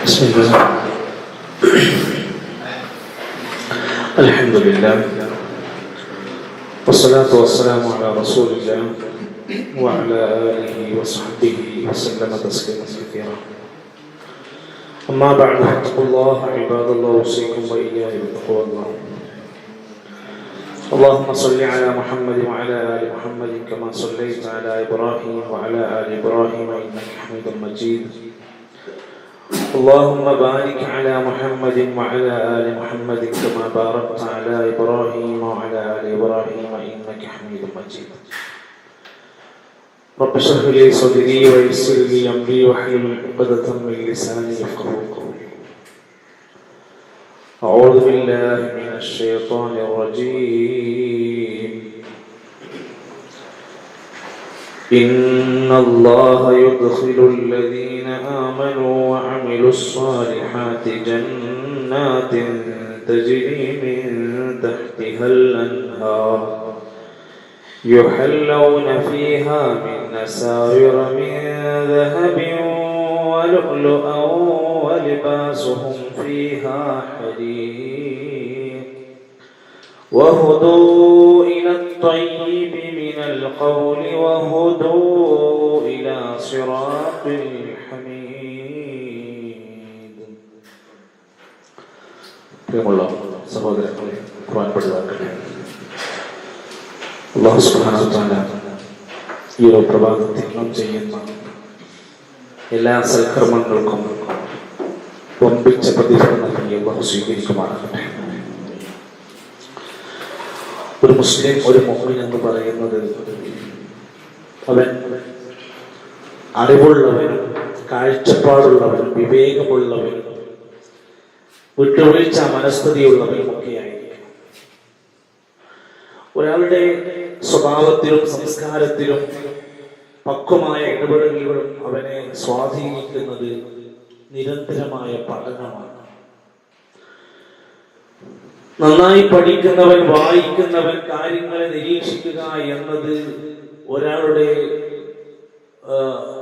بسم الله الحمد لله والصلاة والسلام على رسول الله وعلى آله وصحبه وسلم تسليما كثيرا أما بعد فاتقوا الله عباد الله أوصيكم وإياي بتقوى الله اللهم صل على محمد وعلى آل محمد كما صليت على إبراهيم وعلى آل إبراهيم إنك حميد مجيد اللهم بارك على محمد وعلى آل محمد كما باركت على إبراهيم وعلى آل إبراهيم إنك حميد مجيد رب اشرح لي صدري ويسر لي أمري واحلل عقدة من لساني يفقهوا قولي أعوذ بالله من الشيطان الرجيم إن الله يدخل الذين آمنوا وعملوا الصالحات جنات تجري من تحتها الأنهار يحلون فيها من أساور من ذهب ولؤلؤا ولباسهم فيها حرير وهدوا إلى الطيب من القول وهدوا إلى صراط الحميد. പ്രിയമുള്ള സഹോദരങ്ങളെ, ഖുർആൻ പഠിതാക്കളെ, അല്ലാഹു സുബ്ഹാനഹു വ തആല ഈ ഒരു പ്രഭാതത്തിൽ നാം ചെയ്യുന്ന എല്ലാ സൽക്കർമ്മങ്ങൾക്കും വമ്പിച്ച പ്രതിഫലം നൽകി അല്ലാഹു സ്വീകരിക്കുമാറാകട്ടെ. ഒരു മുസ്ലിം, ഒരു മുഅ്മിൻ എന്ന് പറയുന്നത് അവൻ അറിവുള്ളവൻ, കാഴ്ചപ്പാടുള്ളവൻ, വിവേകമുള്ളവൻ, വിട്ടുവീഴ്ച മനസ്ഥിതിയുള്ളവനും ഒക്കെയായിരിക്കും. ഒരാളുടെ സ്വഭാവത്തിലും സംസ്കാരത്തിലും പക്വമായ ഇടപെടലുകളും അവനെ സ്വാധീനിക്കുന്നത് നിരന്തരമായ പഠനമാണ്. നന്നായി പഠിക്കുന്നവൻ, വായിക്കുന്നവൻ, കാര്യങ്ങളെ നിരീക്ഷിക്കുക എന്നത് ഒരാളുടെ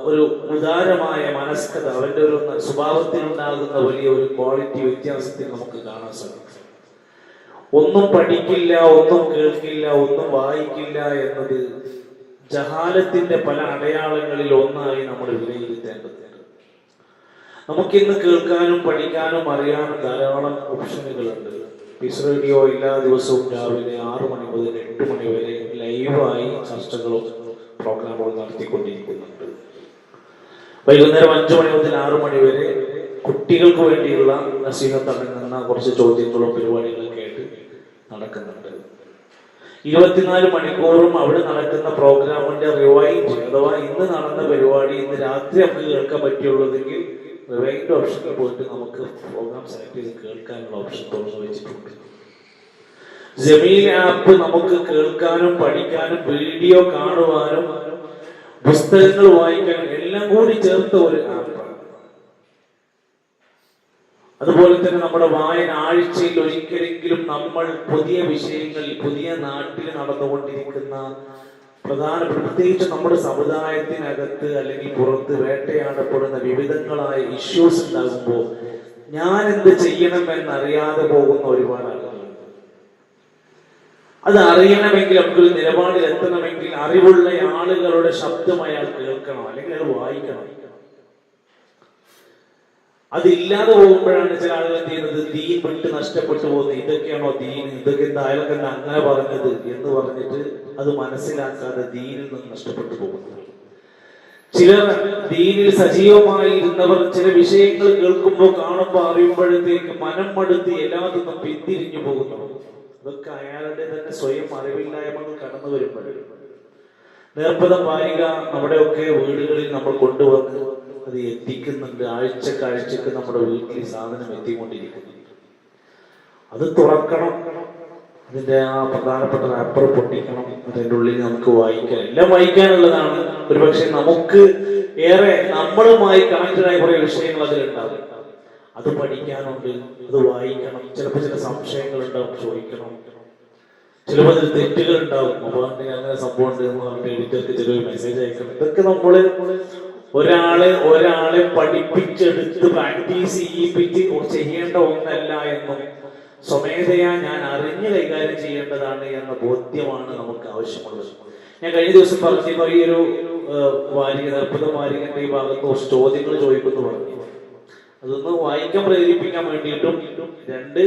ഒരു ഉദാരമായ മനസ്കത, അവന്റെ ഒരു സ്വഭാവത്തിലുണ്ടാകുന്ന വലിയ ഒരു ക്വാളിറ്റി വ്യത്യാസത്തിൽ നമുക്ക് കാണാൻ സാധിക്കും. ഒന്നും പഠിക്കില്ല, ഒന്നും കേൾക്കില്ല, ഒന്നും വായിക്കില്ല എന്നത് ജഹാലത്തിന്റെ പല അടയാളങ്ങളിൽ ഒന്നായി നമ്മൾ വിലയിരുത്തേണ്ടതുണ്ട്. നമുക്കിന്ന് കേൾക്കാനും പഠിക്കാനും അറിയാനും ധാരാളം ഓപ്ഷനുകളുണ്ട്. പീസ് റേഡിയോ എല്ലാ ദിവസവും രാവിലെ 6 മണി മുതൽ 8 മണി വരെ ലൈവായി ചർച്ചകളും പ്രോഗ്രാമുകളും നടത്തിക്കൊണ്ടിരിക്കുന്നുണ്ട്. വൈകുന്നേരം 5 മണി മുതൽ 6 മണി വരെ കുട്ടികൾക്ക് വേണ്ടിയുള്ള നസീഹത്ത് അടങ്ങുന്ന കുറച്ച് ചോദ്യങ്ങളും പരിപാടികളും കേട്ട് നടക്കുന്നുണ്ട്. 24 മണിക്കൂറും അവിടെ നടക്കുന്ന പ്രോഗ്രാമിന്റെ റിവൈൻഡ്, അഥവാ ഇന്ന് നടന്ന പരിപാടി ഇന്ന് രാത്രി നമുക്ക് കേൾക്കാൻ പറ്റിയുള്ളതെങ്കിൽ റിവൈൻഡ് ഓപ്ഷനിൽ പോയിട്ട് നമുക്ക് പ്രോഗ്രാം സെലക്ട് ചെയ്ത് കേൾക്കാനുള്ള ഓപ്ഷൻ തുറന്നു വെച്ചിട്ടുണ്ട്. ജമീൽ ആപ്പ് നമുക്ക് കേൾക്കാനും പഠിക്കാനും വീഡിയോ കാണുവാനും പുസ്തകങ്ങൾ വായിക്കാനും എല്ലാം കൂടി ചേർത്ത ഒരു ആപ്പാണ്. അതുപോലെ തന്നെ നമ്മുടെ വായന ആഴ്ചയിൽ ഒരിക്കലെങ്കിലും നമ്മൾ പുതിയ വിഷയങ്ങൾ, പുതിയ നാട്ടിൽ നടന്നുകൊണ്ടിരിക്കുന്ന പ്രത്യേകിച്ച് നമ്മുടെ സമുദായത്തിനകത്ത് അല്ലെങ്കിൽ പുറത്ത് വേട്ടയാടപ്പെടുന്ന വിവിധങ്ങളായ ഇഷ്യൂസ് ഉണ്ടാകുമ്പോൾ ഞാൻ എന്ത് ചെയ്യണം എന്നറിയാതെ പോകുന്ന ഒരുപാട് ആളുകളുണ്ട്. അത് അറിയണമെങ്കിൽ, നമുക്കൊരു നിലപാടിൽ എത്തണമെങ്കിൽ അറിവുള്ള ആളുകളുടെ ശബ്ദം അയാൾ കേൾക്കണം, അല്ലെങ്കിൽ അയാൾ വായിക്കണം. അതില്ലാതെ പോകുമ്പോഴാണ് ചില ആളുകൾ എന്ത് ചെയ്യുന്നത്, ദീൻ വിട്ട് നഷ്ടപ്പെട്ടു പോകുന്നത്. ഇതൊക്കെയാണോ ദീൻ, ഇതൊക്കെ എന്താ അയാൾക്ക് എന്താ അങ്ങനെ പറഞ്ഞത് എന്ന് പറഞ്ഞിട്ട് അത് മനസ്സിലാക്കാതെ ദീനിൽ നിന്ന് നഷ്ടപ്പെട്ടു പോകുന്നത്. ചിലർ ദീനിൽ സജീവമായി ഇരുന്നവർ ചില വിഷയങ്ങൾ കേൾക്കുമ്പോൾ, കാണുമ്പോൾ, അറിയുമ്പോഴത്തേക്ക് മനം മടുത്ത് എല്ലാത്തിൽ നിന്നും പിന്തിരിഞ്ഞു പോകുന്നു. ഇതൊക്കെ അയാളുടെ തന്നെ സ്വയം അറിവില്ലായ്മകൾ കടന്നു വരുമ്പോഴും നേർപ്പതം വാരിക നമ്മുടെയൊക്കെ വീടുകളിൽ നമ്മൾ കൊണ്ടുവന്ന് അത് എത്തിക്കുന്നുണ്ട്. ആഴ്ചക്കാഴ്ചക്ക് നമ്മുടെ വീട്ടിൽ സാധനം എത്തിക്കൊണ്ടിരിക്കുന്നുണ്ട്. അത് തുറക്കണം, അതിന്റെ ആ പ്രധാനപ്പെട്ട റാപ്പർ പൊട്ടിക്കണം, അതിൻ്റെ ഉള്ളിൽ നമുക്ക് വായിക്കാൻ, എല്ലാം വായിക്കാനുള്ളതാണ്. ഒരുപക്ഷെ നമുക്ക് ഏറെ നമ്മളുമായി കണക്റ്റഡായ കുറെ വിഷയങ്ങൾ അതിലുണ്ടാവും. അത് പഠിക്കാനുണ്ട്, അത് വായിക്കണം. ചിലപ്പോൾ ചില സംശയങ്ങൾ ഉണ്ടാവും, ചോദിക്കണം. ചിലപ്പോൾ അതിൽ തെറ്റുകൾ ഉണ്ടാവും. മൊബൈലിൽ അങ്ങനെ സംഭവം ഉണ്ട് എന്ന് പറഞ്ഞിട്ട് എഡിറ്റർക്ക് ചില മെസ്സേജ് അയക്കണം. ഇതൊക്കെ നമ്മള് ഒരാളെ പഠിപ്പിച്ചെടുത്ത് പ്രാക്ടീസ് ചെയ്യിപ്പിച്ച് ചെയ്യേണ്ട ഒന്നല്ല എന്നും സ്വമേധയാ ഞാൻ അറിഞ്ഞ് കൈകാര്യം ചെയ്യേണ്ടതാണ് എന്ന ബോധ്യമാണ് നമുക്ക് ആവശ്യമുള്ളത്. ഞാൻ കഴിഞ്ഞ ദിവസം പറഞ്ഞ ഈ ഒരു വാരിക അർപ്പുത വാരികന്റെ ഈ ഭാഗത്ത് കുറച്ച് ചോദ്യങ്ങൾ ചോദിക്കുന്നു പറഞ്ഞു. അതൊന്ന് വായിക്കാൻ പ്രേരിപ്പിക്കാൻ വേണ്ടിയിട്ടും രണ്ട്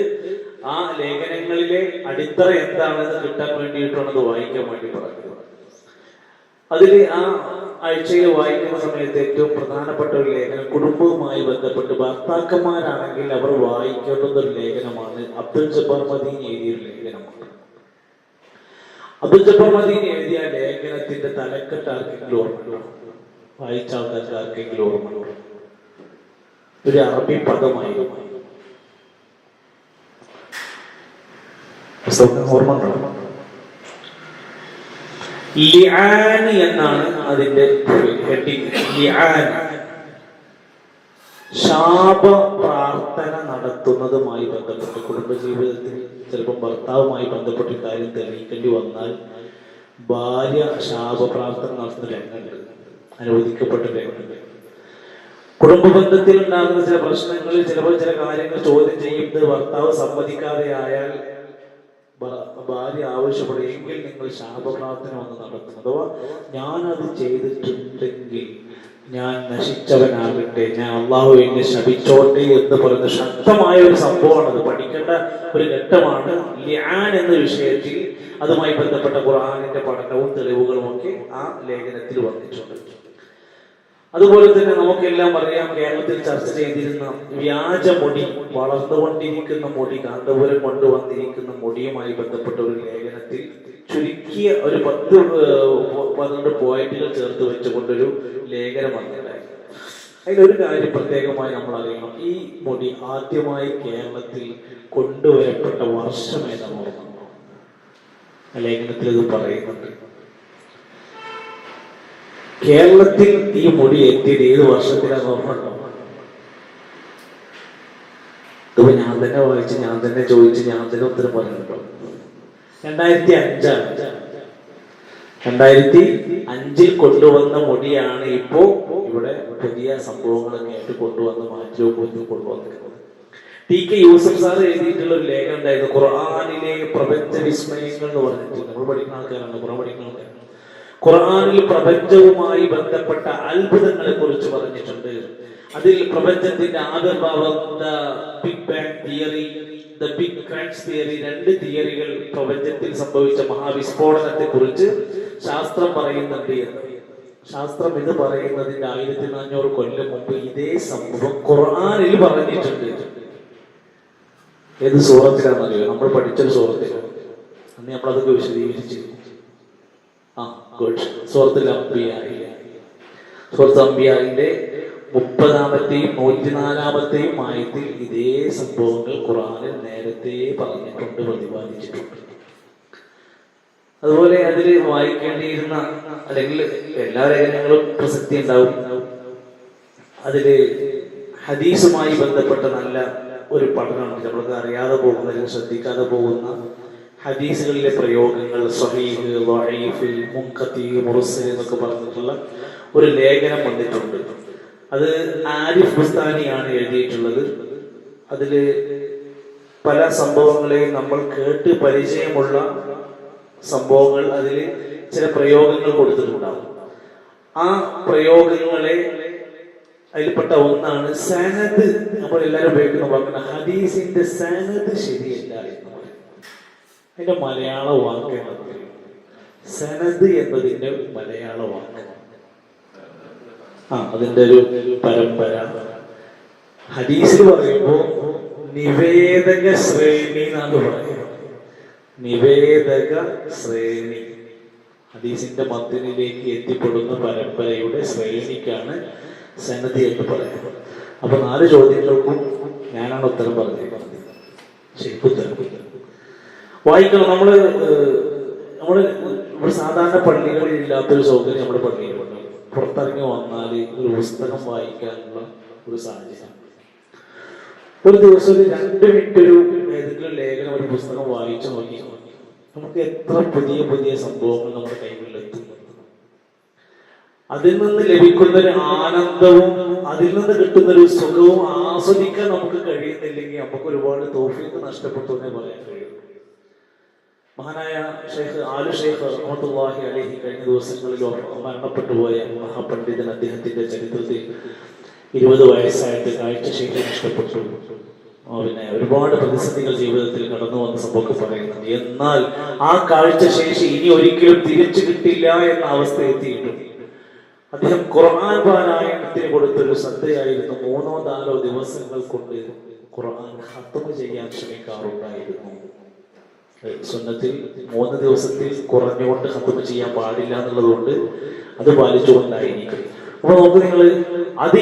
ആ ലേഖനങ്ങളിലെ അടിത്തറ എന്താണെന്ന് കിട്ടാൻ വേണ്ടിയിട്ടാണ് അത് വായിക്കാൻ വേണ്ടി പറഞ്ഞത്. അതിൽ ആ ആഴ്ചയിൽ വായിക്കുന്ന സമയത്ത് ഏറ്റവും പ്രധാനപ്പെട്ട ഒരു ലേഖനം കുടുംബവുമായി ബന്ധപ്പെട്ട് ഭർത്താക്കന്മാരാണെങ്കിൽ അവർ വായിക്കേണ്ടുന്ന ഒരു ലേഖനമാണ് അബ്ദുൽ ജബ്ബാർ മദീനി എഴുതിയ ഒരു ലേഖനമാണ്. അബ്ദുൽ ജബ്ബാർ മദീനി എഴുതിയ ലേഖനത്തിന്റെ തലക്കെട്ട് ആർക്കെങ്കിലും ഓർമ്മ? വായിച്ച ആൾക്കാർക്ക് ആർക്കെങ്കിലും ഓർമ്മ? ഒരു അറബി പദമായിരുന്നു. ഓർമ്മ ലിആൻ എന്നാണ് അതിന്റെ ഹെഡിങ്. ലിആൻ ശാപ പ്രാർത്ഥന നടത്തുന്നതുമായി ബന്ധപ്പെട്ട് കുടുംബജീവിതത്തിൽ ചിലപ്പോൾ ഭർത്താവുമായി ബന്ധപ്പെട്ട കാര്യം തെളിയിക്കേണ്ടി വന്നാൽ ഭാര്യ ശാപ പ്രാർത്ഥന നടത്തുന്ന രംഗമുണ്ട്, അനുവദിക്കപ്പെട്ട രംഗമുണ്ട്. കുടുംബ ബന്ധത്തിൽ ഉണ്ടാകുന്ന ചില പ്രശ്നങ്ങളിൽ ചിലപ്പോൾ ചില കാര്യങ്ങൾ ചോദ്യം ചെയ്യുന്നത് ഭർത്താവ് സമ്മതിക്കാതെ ആയാൽ ഭാര്യ ആവശ്യപ്പെടുമെങ്കിൽ നിങ്ങൾ ശാപപ്രാർത്ഥന ഒന്ന് നടത്തും. അഥവാ ഞാനത് ചെയ്തിട്ടുണ്ടെങ്കിൽ ഞാൻ നശിച്ചവനാകട്ടെ, ഞാൻ അള്ളാഹു എന്നെ ശപിച്ചോട്ടെ എന്ന് പറയുന്ന ശക്തമായ ഒരു സംഭവമാണ്. അത് പഠിക്കേണ്ട ഒരു ഘട്ടമാണ്. ലിആൻ എന്ന വിഷയത്തിൽ അതുമായി ബന്ധപ്പെട്ട ഖുർആനിന്റെ പഠനവും തെളിവുകളും ഒക്കെ ആ ലേഖനത്തിൽ വന്നിട്ടുണ്ട്. അതുപോലെ തന്നെ നമുക്കെല്ലാം അറിയാം, കേരളത്തിൽ ചർച്ച ചെയ്തിരുന്ന വ്യാജമൊഴി, വളർന്നുകൊണ്ടിരിക്കുന്ന മൊഴി, കാന്തപുരം കൊണ്ടുവന്നിരിക്കുന്ന മൊഴിയുമായി ബന്ധപ്പെട്ട ഒരു ലേഖനത്തിൽ ചുരുക്കിയ ഒരു 10-12 പോയിന്റുകൾ ചേർത്ത് വെച്ചുകൊണ്ടൊരു ലേഖനം വന്നിട്ടുണ്ടായി. അതിലൊരു കാര്യം പ്രത്യേകമായി നമ്മൾ അറിയണം. ഈ മൊഴി ആദ്യമായി കേരളത്തിൽ കൊണ്ടുവരപ്പെട്ട വർഷം ഏതാണെന്ന് ഓർമ്മ? ആ ലേഖനത്തിൽ ഇത് പറയുന്നുണ്ട്. കേരളത്തിൽ ഈ മൊഴി എത്തിയത് ഏത് വർഷത്തിലാണെന്ന് ഓർമ്മയുണ്ടോ? ഇതിപ്പോ ഞാൻ തന്നെ വായിച്ച്, ഞാൻ തന്നെ ചോദിച്ച്, ഞാൻ തന്നെ ഉത്തരം പറഞ്ഞിട്ടുണ്ടോ? 2005. 2005 കൊണ്ടുവന്ന മൊഴിയാണ് ഇപ്പോ ഇവിടെ പുതിയ സംഭവങ്ങളൊക്കെ ആയിട്ട് കൊണ്ടുവന്ന് മാറ്റി കൊണ്ടുവന്നിരിക്കുന്നത്. ടി.കെ. യൂസഫ് സാർ എഴുതിയിട്ടുള്ള ഒരു ലേഖനം ഉണ്ടായിരുന്നു, ഖുർആനിലെ പ്രപഞ്ച വിസ്മയങ്ങൾ എന്ന് പറഞ്ഞിട്ട്. നമ്മൾ പഠിക്കുന്ന ആൾക്കാരാണ്, ഖുർആൻ പഠിക്കുന്ന ആൾക്കാരാണ്. ഖുർആനിൽ പ്രപഞ്ചവുമായി ബന്ധപ്പെട്ട അത്ഭുതങ്ങളെ കുറിച്ച് പറഞ്ഞിട്ടുണ്ട്. അതിൽ പ്രപഞ്ചത്തിന്റെ ആവിർഭാവം, big bang theory, big crash theory, 2 തിയറികൾ, പ്രപഞ്ചത്തിൽ സംഭവിച്ച മഹാവിസ്ഫോടനത്തെ കുറിച്ച് ശാസ്ത്രം പറയുന്നുണ്ട് എന്ന്. ശാസ്ത്രം ഇത് പറയുന്നതിന്റെ 1400 കൊല്ലം മുമ്പ് ഇതേ സംഭവം ഖുർആനിൽ പറഞ്ഞിട്ടുണ്ട്. ഏത് സൂറത്തിലാണെന്നറിയോ? നമ്മൾ പഠിച്ചൊരു സൂറത്തിലാണ്. അന്ന് നമ്മളതൊക്കെ വിശദീകരിച്ചു. സൂറത്തുൽ അംബിയായിന്റെ 30-ാമത്തെയും 104-ാമത്തെയും ആയത്തിൽ ഇതേ സംഭവങ്ങൾ ഖുർആനിൽ നേരത്തെ പറഞ്ഞിട്ടുണ്ട്, പ്രതിപാദിച്ചിട്ടുണ്ട്. അതുപോലെ അതിൽ വായിക്കേണ്ടിയിരുന്ന, അല്ലെങ്കിൽ എല്ലാ ലേഖനങ്ങളും പ്രസക്തി ഉണ്ടാവും, അതില് ഹദീസുമായി ബന്ധപ്പെട്ട നല്ല ഒരു പഠനമുണ്ട്. നമ്മൾക്ക് അറിയാതെ പോകുന്ന, അല്ലെങ്കിൽ ശ്രദ്ധിക്കാതെ പോകുന്ന ഹദീസുകളിലെ പ്രയോഗങ്ങൾ, സ്വഹീഹ്, ദഈഫ്, മുൻഖത്തി, മുർസൽ എന്നൊക്കെ പറഞ്ഞിട്ടുള്ള ഒരു ലേഖനം വന്നിട്ടുണ്ട്. അത് ആരിഫ് ബുസ്താനിയാണ് എഴുതിയിട്ടുള്ളത്. അതില് പല സംഭവങ്ങളെയും നമ്മൾ കേട്ട് പരിചയമുള്ള സംഭവങ്ങൾ, അതിൽ ചില പ്രയോഗങ്ങൾ കൊടുത്തിട്ടുണ്ടാവും. ആ പ്രയോഗങ്ങളെ അതിൽപ്പെട്ട ഒന്നാണ് സനദ്. നമ്മൾ എല്ലാവരും ഉപയോഗിക്കുന്ന വാക്കാണ് ഹദീസിന്റെ സനദ് ശരിയല്ല എന്ന് പറയും. അതിന്റെ മലയാള വാക്ക് എന്നത് സനദ് എന്നതിന്റെ മലയാള വാക്ക് അതിന്റെ ഒരു പരമ്പര. ഹദീസിൽ പറയുമ്പോ നിവേദക ശ്രേണി എന്നാണ് പറയുന്നത്. നിവേദക ശ്രേണി, ഹദീസിന്റെ മദ്ദിനിലേക്ക് എത്തിപ്പെടുന്ന പരമ്പരയുടെ ശ്രേണിക്കാണ് സനദ് എന്ന് പറയുന്നത്. അപ്പൊ 4 ചോദ്യങ്ങൾക്കും ഞാനാണ് ഉത്തരം പറഞ്ഞത്. ശരിക്കുത്തരം വായിക്കണം. നമ്മള് ഇവിടെ സാധാരണ പള്ളികളിൽ ഇല്ലാത്തൊരു സൗകര്യം നമ്മുടെ പള്ളിയിലുണ്ട്. പുറത്തിറങ്ങി വന്നാൽ ഒരു പുസ്തകം വായിക്കാനുള്ള ഒരു സാഹചര്യം. ഒരു ദിവസം 2 മിനിറ്റ് ഒരു ഏതെങ്കിലും ലേഖനം, ഒരു പുസ്തകം വായിച്ചു നോക്കി നമുക്ക് എത്ര പുതിയ പുതിയ സംഭവങ്ങൾ നമ്മുടെ കൈകളിലെത്തും. അതിൽ നിന്ന് ലഭിക്കുന്ന ഒരു ആനന്ദവും അതിൽ നിന്ന് കിട്ടുന്ന ഒരു സുഖവും ആസ്വദിക്കാൻ നമുക്ക് കഴിയുന്നില്ലെങ്കിൽ നമുക്ക് ഒരുപാട് തൗഫീഖ് നഷ്ടപ്പെട്ടു എന്നേ പറയാൻ കഴിയും. മഹാനായ ഷെയ്ഖ് ആലു ഷെയ്ഖ് റഹ്മത്തുള്ളാഹി അലൈഹി കഴിഞ്ഞ ദിവസങ്ങളിൽ മരണപ്പെട്ടു പോയ മഹാപണ്ഡിതൻ, അദ്ദേഹത്തിന്റെ ചരിത്രത്തിൽ 20 വയസ്സായിട്ട് കാഴ്ചശേഷി നഷ്ടപ്പെട്ടു. പിന്നെ ഒരുപാട് പ്രതിസന്ധികൾ ജീവിതത്തിൽ കടന്നു വന്ന സംഭവം പറയുന്നുണ്ട്. എന്നാൽ ആ കാഴ്ചശേഷി ഇനി ഒരിക്കലും തിരിച്ചു കിട്ടില്ല എന്ന അവസ്ഥ എത്തിയിട്ടുണ്ട്. അദ്ദേഹം ഖുർആൻ പാരായണത്തിന് കൊടുത്തൊരു ശ്രദ്ധയായിരുന്നു. 3-4 ദിവസങ്ങൾ കൊണ്ട് ഖുർആൻ ഖത്മ ചെയ്യാൻ ശ്രമിക്കാറുണ്ടായിരുന്നു. സുന്നത്തിൽ 3 ദിവസത്തിൽ കുറഞ്ഞുകൊണ്ട് ഖത്മ ചെയ്യാൻ പാടില്ല എന്നുള്ളതുകൊണ്ട് അത് പാലിച്ചുകൊണ്ടായിരിക്കും. അപ്പൊ നോക്ക് നിങ്ങൾ, അത്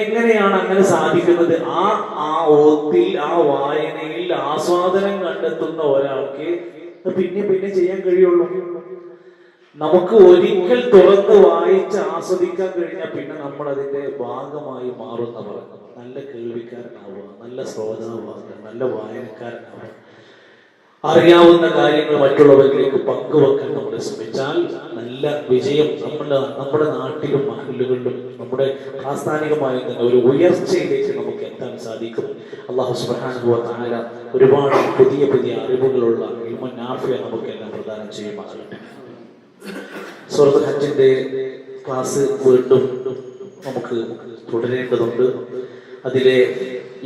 എങ്ങനെയാണ് അങ്ങനെ സാധിക്കുന്നത്? ആ ഓത്തിൽ, ആ വായനയിൽ ആസ്വാദനം കണ്ടെത്തുന്ന ഒരാൾക്ക് പിന്നെ പിന്നെ ചെയ്യാൻ കഴിയുള്ളൂ. നമുക്ക് ഒരിക്കൽ തുറന്ന് വായിച്ച് ആസ്വദിക്കാൻ കഴിഞ്ഞാൽ പിന്നെ നമ്മൾ അതിന്റെ ഭാഗമായി മാറുന്ന പറഞ്ഞു. നല്ല കേൾവിക്കാരനാവുക, നല്ല ശ്രോതാവാകുക, നല്ല വായനക്കാരനാവുക, അറിയാവുന്ന കാര്യങ്ങൾ മറ്റുള്ളവരിലേക്ക് പങ്കുവെക്കാൻ നമ്മൾ ശ്രമിച്ചാൽ നല്ല വിജയം നമ്മുടെ നാട്ടിലും മഹല്ലുകളിലും നമ്മുടെ ആസ്ഥാനികമായി തന്നെ ഒരു ഉയർച്ചയിലേക്ക് നമുക്ക് എത്താൻ സാധിക്കും. അല്ലാഹു സുബ്ഹാനഹു വ തആല ഒരുപാട് പുതിയ പുതിയ അറിവുകളുള്ള ഇൽമുൻ നാഫിഅ നമുക്കെല്ലാം പ്രദാനം ചെയ്യുമാറാകട്ടെ. സൂറത്തുൽ ഹജ്ജിന്റെ ക്ലാസ് വീണ്ടും നമുക്ക് തുടരേണ്ടതുണ്ട്. അതിലെ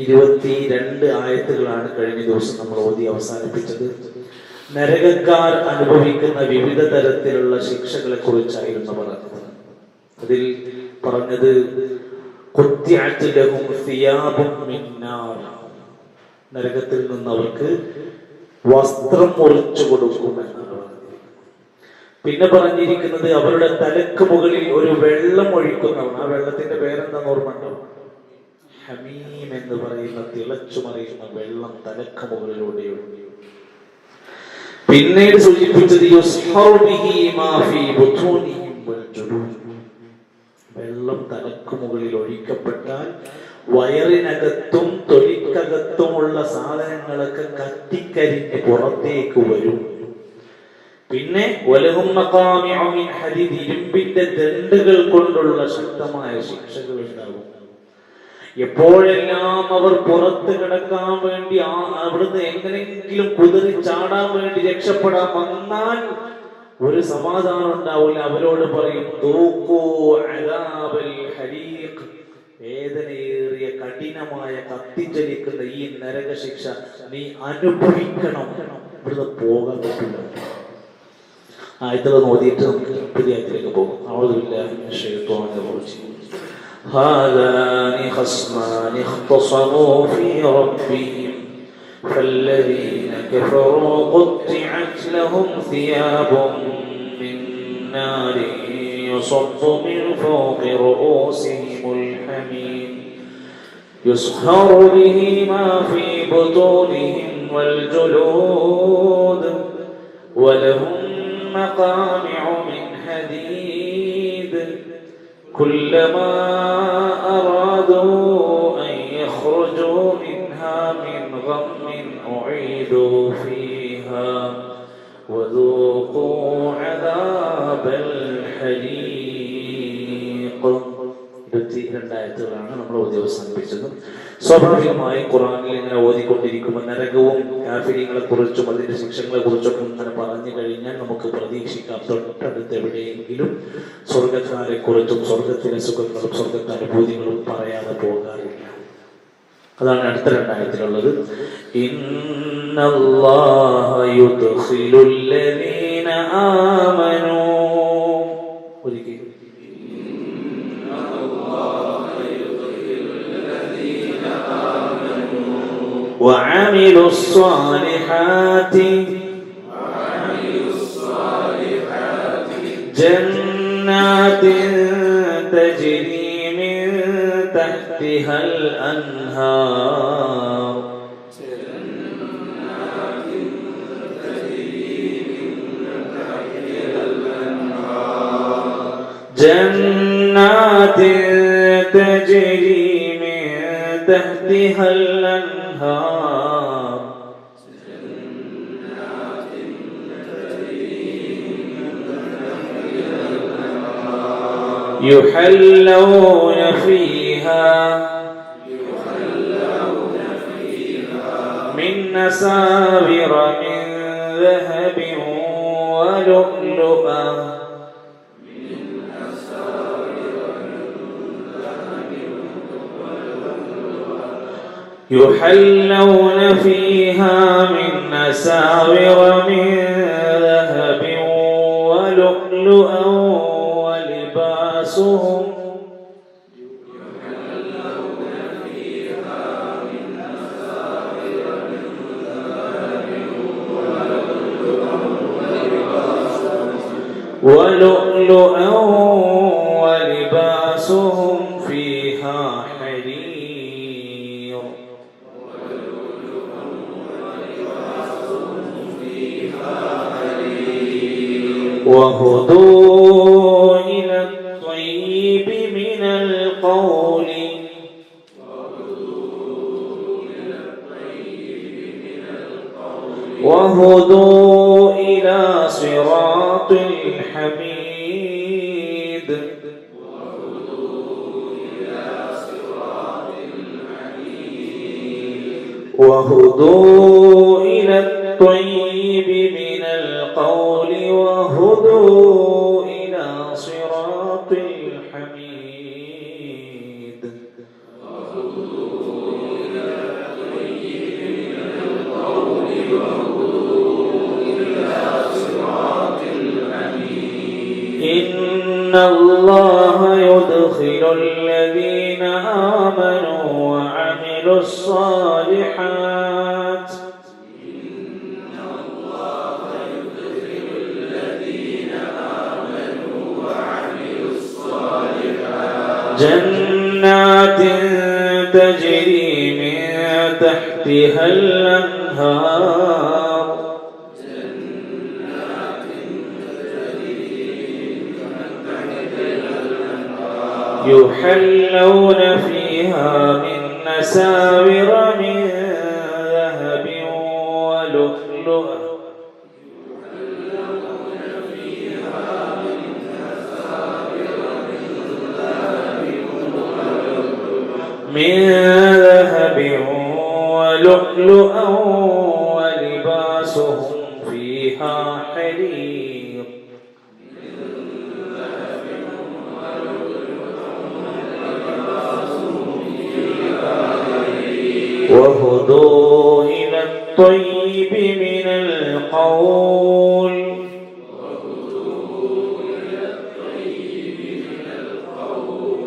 22 ആയത്തുകളാണ് കഴിഞ്ഞ ദിവസം നമ്മൾ ഓതി അവസാനിപ്പിച്ചത്. നരകക്കാർ അനുഭവിക്കുന്ന വിവിധ തരത്തിലുള്ള ശിക്ഷകളെ കുറിച്ചായിരുന്നു പറഞ്ഞത്. അതിൽ പറഞ്ഞത് ഖുത്തിഅത് ലഹും സിയാബും മിൻ നാർ, നരകത്തിൽ നിന്ന് അവർക്ക് വസ്ത്രം മുറിച്ചു കൊടുക്കുമെന്നാണ്. പിന്നെ പറഞ്ഞിരിക്കുന്നത് അവരുടെ തലക്ക് മുകളിൽ ഒരു വെള്ളം ഒഴിക്കുന്നവൻ. ആ വെള്ളത്തിന്റെ പേരെന്താന്ന് ഓർമ്മയുണ്ടോ? ഹമീം എന്ന് പറയുന്ന തിളച്ചു മറിയുന്ന വെള്ളം തലക്ക് മുകളിലൂടെ ഒഴുകി. പിന്നീട് സൂചിപ്പിച്ചത് വെള്ളം തലക്ക് മുകളിൽ ഒഴിക്കപ്പെട്ടാൽ വയറിനകത്തും തൊലിക്കകത്തുമുള്ള സാധനങ്ങളൊക്കെ കത്തിക്കരിഞ്ഞ് പുറത്തേക്ക് വരും. പിന്നെ വലഹും മഖാമിഉ മിൻ ഹദീദ്, ഇരുമ്പിന്റെ ദണ്ഡുകൾ കൊണ്ടുള്ള ശക്തമായ ശിക്ഷകൾ ഉണ്ടാകും. എപ്പോഴെല്ലാം അവർ പുറത്ത് കിടക്കാൻ വേണ്ടി അവിടുന്ന് എങ്ങനെയെങ്കിലും കുതിരി ചാടാൻ വേണ്ടി രക്ഷപ്പെടാൻ വന്നാൽ ഒരു സമാധാനം ഉണ്ടാവില്ല. അവരോട് പറയും ദൂഖൂ അദാബൽ ഹരീഖ്, വേദനയേറിയ കഠിനമായ കത്തിജ്വലിക്കുന്ന ഈ നരകശിക്ഷ നീ അനുഭവിക്കണം, ഇവിടുന്ന് പോകാൻ പറ്റില്ല. ആയത്തുകൾ നോക്കിയിട്ട് നമുക്ക് പുതിയ ആയത്തിലേക്ക് പോകും. هذان خصمان اختصموا في ربهم فالذين كفروا قطعت لهم ثياب من نار يصب من فوق رؤوسهم الحميم يصهر به ما في بطونهم والجلود ولهم مقامع من حديد كلما أرادوا أن يخرجوا منها من غم أعيدوا فيها وذوقوا عذاب الحريق. 22 ആയത്തുകളാണ് നമ്മൾ ഓതി അവസാനിപ്പിച്ചത്. സ്വാഭാവികമായി ഖുർആനിൽ ഇങ്ങനെ ഓതിക്കൊണ്ടിരിക്കുമ്പോൾ നരകവും കാഫിരീങ്ങളെ കുറിച്ചും അതിന്റെ ശിക്ഷകളെ കുറിച്ചൊക്കെ ഇങ്ങനെ പറഞ്ഞു കഴിഞ്ഞാൽ നമുക്ക് പ്രതീക്ഷിക്കാം തൊട്ടടുത്ത് എവിടെയെങ്കിലും സ്വർഗക്കാരെ കുറിച്ചും സ്വർഗത്തിലെ സുഖങ്ങളും സ്വർഗത്തെ അനുഭൂതികളും പറയാതെ പോകാറില്ല. അതാണ് അടുത്ത 2 ആയത്തിലുള്ളത്. ഇന്നല്ലാഹ യുദ്ഖിലുൽ ലദീന ആമനൂ, وعملوا الصالحات جنات تجري من تحتها الأنهار جنات تجري من تحتها الأنهار يحلون فيها من أساور من ذهب ولؤلؤا يحلون فيها من أساور من ذهب ولؤلؤا ولباسهم ولؤلؤا ولباسهم فيها حرير وهدوا إلى الطيب من القول وهدوا إلى صراط الحميد وهدوا إلى الطيب من القول وهدوا إلى صراط الحميد إن الله يدخل الذين آمنوا وعملوا الصالحات جنات تجري من تحتها الأنهار يحلون فيها من أساور من ذهب ولؤلؤا من ذهب ولؤلؤا ولباسهم فيها حرير وهدوا إلى الطيب من القول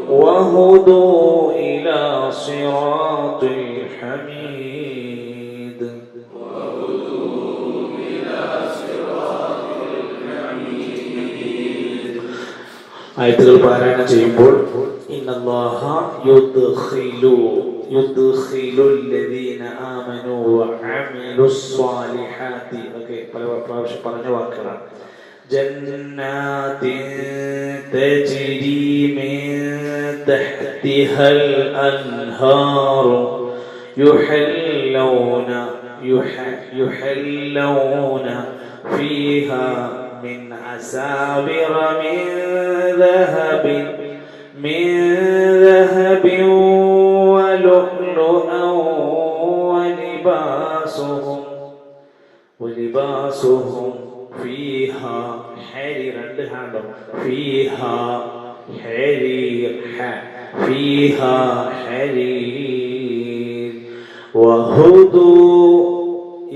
وهدوا إلى صراط الحميد ആയത്തുകൾ പാരായണം ചെയ്യുമ്പോൾ ഇന്നല്ലാഹ യുദ്ഖിലു الذين آمنوا وعملوا الصالحات ഒക്കെ പല പ്രാവശ്യം പറഞ്ഞ വാക്കുകളാണ് جنات تجري من تحتها الأنهار يحلون فيها من أساور من ذهب ولؤلؤا ولباسهم فيها حرير فيها حرير وهدوا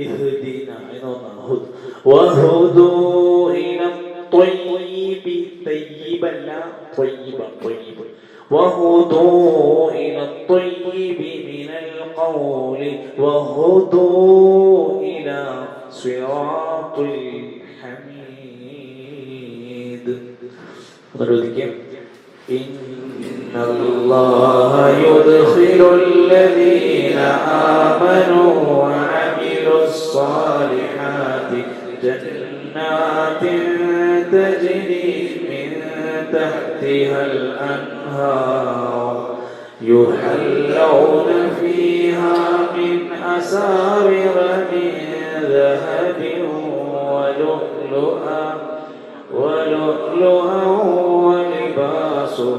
إلى الطيب وهدوا إلى الطيب من القول وهدوا إلى صراط الحميد إن الله يدخل الذين آمنوا وعملوا الصالحات جنات تجري من تحتها الأنهار يحلون فيها من أساور من ذهب ولؤلؤا ولباسهم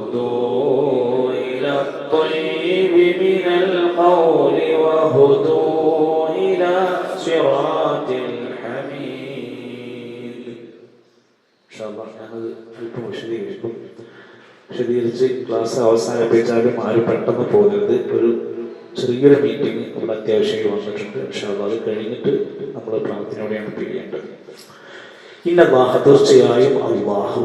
وهدوا إلى الطيب من القول وهدوا إلى صراط الحميد. إن شاء الله ഞാനത് അല്പം വിശദീകരിച്ച് ക്ലാസ് അവസാനിപ്പിച്ചാലും ആരും പെട്ടെന്ന് പോകരുത്. ഒരു ചെറിയൊരു മീറ്റിംഗ് നമ്മൾ അത്യാവശ്യമായി വന്നിട്ടുണ്ട്. പക്ഷേ അത് കഴിഞ്ഞിട്ട് നമ്മൾ പ്രാർത്ഥനയോടെയാണ് പിരിയേണ്ടത്. ഇന്നല്ലാഹ, തീർച്ചയായും അല്ലാഹു.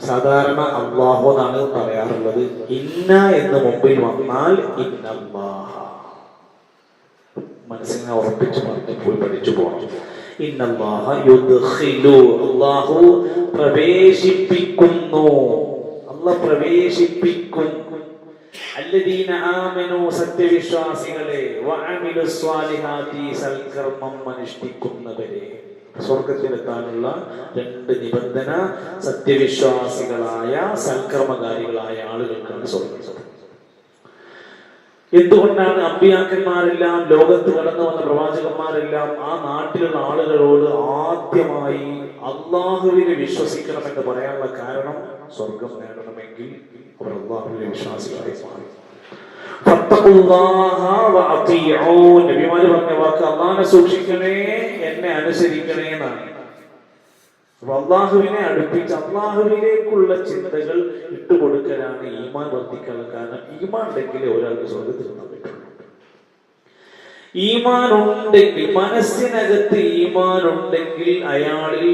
സാധാരണ അല്ലാഹു എന്നാണ് പറയാറുള്ളത്. ഇന്ന എന്ന് മുമ്പിൽ വന്നാൽ ഇന്നല്ലാഹ മനസ്സിനെ ഉറപ്പിച്ച് പറഞ്ഞ് പോയി പഠിച്ചു പോകണം. ഇന്നല്ലാഹ യുദ്ഖിലു, അല്ലാഹു പ്രവേശിപ്പിക്കുന്നു, അല്ലാഹു പ്രവേശിപ്പിക്കും. അല്ലദീന ആമനു, സത്യവിശ്വാസികളെ, വഅമിലു സ്വാലിഹാത്തി, സൽക്കർമ്മം അനുഷ്ഠിക്കുന്നവരെ. സ്വർഗത്തിലെത്താനുള്ള രണ്ട് നിബന്ധന സത്യവിശ്വാസികളായ സൽക്കർമ്മകാരികളായ ആളുകൾക്കാണ് സ്വർഗം. എന്തുകൊണ്ടാണ് അമ്പിയാക്കന്മാരെല്ലാം, ലോകത്ത് കടന്നു വന്ന പ്രവാചകന്മാരെല്ലാം ആ നാട്ടിലുള്ള ആളുകളോട് ആദ്യമായി അള്ളാഹുവിനെ വിശ്വസിക്കണമെന്ന് പറയാനുള്ള കാരണം, സ്വർഗം നേടണമെങ്കിൽ അവർ അള്ളാഹുവിനെ വിശ്വാസികളായി മാറി. നബിമാര് പറഞ്ഞ വാക്ക് അള്ളാഹിനെ സൂക്ഷിക്കണേ, എന്നെ അനുസരിക്കണേ എന്നാണ്. അപ്പൊ അള്ളാഹുവിനെ അടുപ്പിച്ച് അള്ളാഹുവിലേക്കുള്ള ചിന്തകൾ ഇട്ടുകൊടുക്കലാണ് ഈമാൻ വർദ്ധിക്കാനുള്ള കാരണം. ഈമാൻ ഉണ്ടെങ്കിലേ ഒരാൾക്ക് സ്വർഗത്തിൽ എത്താൻ പറ്റുള്ളൂ. ഈമാൻ ഉണ്ടെങ്കിൽ, മനസ്സിനകത്ത് ഈമാൻ ഉണ്ടെങ്കിൽ അയാളിൽ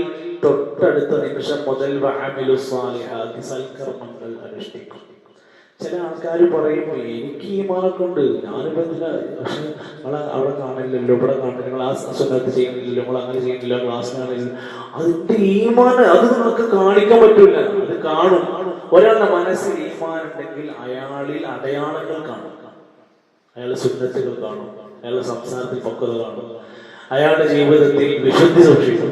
തൊട്ടടുത്ത നിമിഷം മുതൽ വഅമിലു സ്വാലിഹാത്തി, സൽക്കർമ്മങ്ങൾ അനുഷ്ഠിക്കും. ചില ആൾക്കാർ പറയും, എനിക്ക് ഈമാനൊക്കെ ഉണ്ട്, ഞാനിപ്പോ എന്തിനാ, പക്ഷെ നിങ്ങൾ അവിടെ കാണില്ലല്ലോ, ഇവിടെ കാണില്ല, നിങ്ങൾ ആ സുന്നത്ത് ചെയ്യുന്നില്ലല്ലോ, നിങ്ങൾ അങ്ങനെ ചെയ്യുന്നില്ല, ക്ലാസ് കാണില്ല. അതിന്റെ ഈമാന് അത് നിങ്ങൾക്ക് കാണിക്കാൻ പറ്റൂല. അത് കാണും. ഒരാളുടെ മനസ്സിൽ ഈമാൻ ഉണ്ടെങ്കിൽ അയാളിൽ അടയാളങ്ങൾ കാണും. അയാളുടെ സുന്നത്തുകൾ കാണും, അയാളുടെ സംസാരത്തിൽ പക്വത കാണും, അയാളുടെ ജീവിതത്തിൽ വിശുദ്ധി സൂക്ഷിക്കും.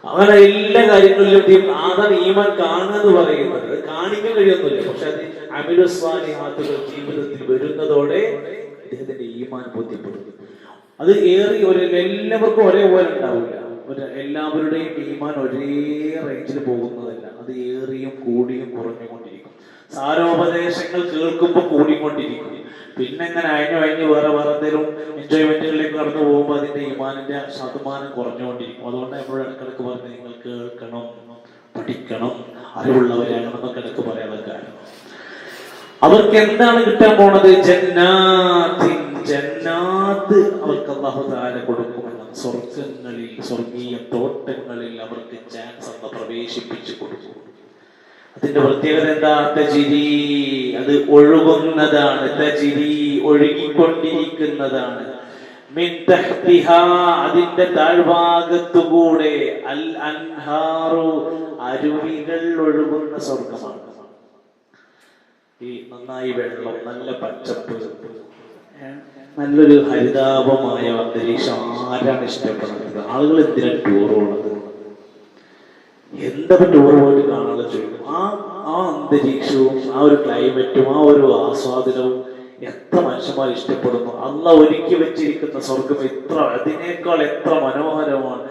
അങ്ങനെ എല്ലാ കാര്യങ്ങളിലും അതാണ് ഈമാൻ കാണുക എന്ന് പറയുന്നത്. കാണിക്കാൻ കഴിയൊന്നുമില്ല, പക്ഷെ അത് അമിലു സ്വാലിഹാത്തുകൾ ജീവിതത്തിൽ വരുന്നതോടെ അദ്ദേഹത്തിന്റെ ഈമാൻ ബോധ്യപ്പെടും. അത് ഏറി എല്ലാവർക്കും ഒരേപോലെ ഉണ്ടാവില്ല. എല്ലാവരുടെയും ഈമാൻ ഒരേ റേഞ്ചിൽ പോകുന്നതല്ല. അത് ഏറിയും കൂടിയും കുറഞ്ഞുകൊണ്ടിരിക്കും. സാരോപദേശങ്ങൾ കേൾക്കുമ്പോൾ കൂടിക്കൊണ്ടിരിക്കും. പിന്നെ ഇങ്ങനെ അഴിഞ്ഞു വേറെ എന്തെങ്കിലും എൻജോയ്മെന്റുകളിലേക്ക് കടന്നു പോകുമ്പോൾ അതിന്റെ ഈമാനിന്റെ ശതമാനം കുറഞ്ഞുകൊണ്ടിരിക്കും. അതുകൊണ്ട് നമ്മൾ ഇടക്കിടക്ക് പറഞ്ഞ് നിങ്ങൾ കേൾക്കണം, പഠിക്കണം, അറിവുള്ളവരാകണം എന്നൊക്കെ ഇടക്ക് പറയാനുള്ള കാരണം. അവർക്ക് എന്താണ് കിട്ടാൻ പോണത്? ജന്നാത്ത് അവർക്ക് അല്ലാഹു തആല കൊടുക്കുമെന്ന്. സ്വർഗങ്ങളിൽ, സ്വർഗീയ തോട്ടങ്ങളിൽ അവർക്ക് ചാൻസ് അല്ലാഹു പ്രവേശിപ്പിച്ചു കൊടുക്കും. അതിന്റെ പ്രത്യേകത എന്താ? തജ്രി, അത് ഒഴുകുന്നതാണ്. തജ്രി, ഒഴുകിക്കൊണ്ടിരിക്കുന്നതാണ്. മിൻ തഹ്തിഹാ, അതിന്റെ താഴ്ഭാഗത്തുകൂടെ അൽ അൻഹാറു, അരുവികൾ ഒഴുകുന്ന സ്വർഗമാണ്. ഈ നന്നായി വെള്ളം, നല്ല പച്ചപ്പ്, നല്ലൊരു ഹരിതാപമായ അന്തരീക്ഷം ആരാണ് ഇഷ്ടപ്പെടുന്നത്? ആളുകൾ എന്തിനാണ് ടൂർ പോകുന്നത്? എന്തൊക്കെ ടൂർ പോയിട്ട് കാണാനുള്ള ചോദിക്കും. ആ അന്തരീക്ഷവും ആ ഒരു ക്ലൈമറ്റും ആ ഒരു ആസ്വാദനവും എത്ര മനുഷ്യന്മാർ ഇഷ്ടപ്പെടുന്നു. അല്ലാഹു ഒരുക്കി വെച്ചിരിക്കുന്ന സ്വർഗം അതിനേക്കാൾ എത്ര മനോഹരമാണ്.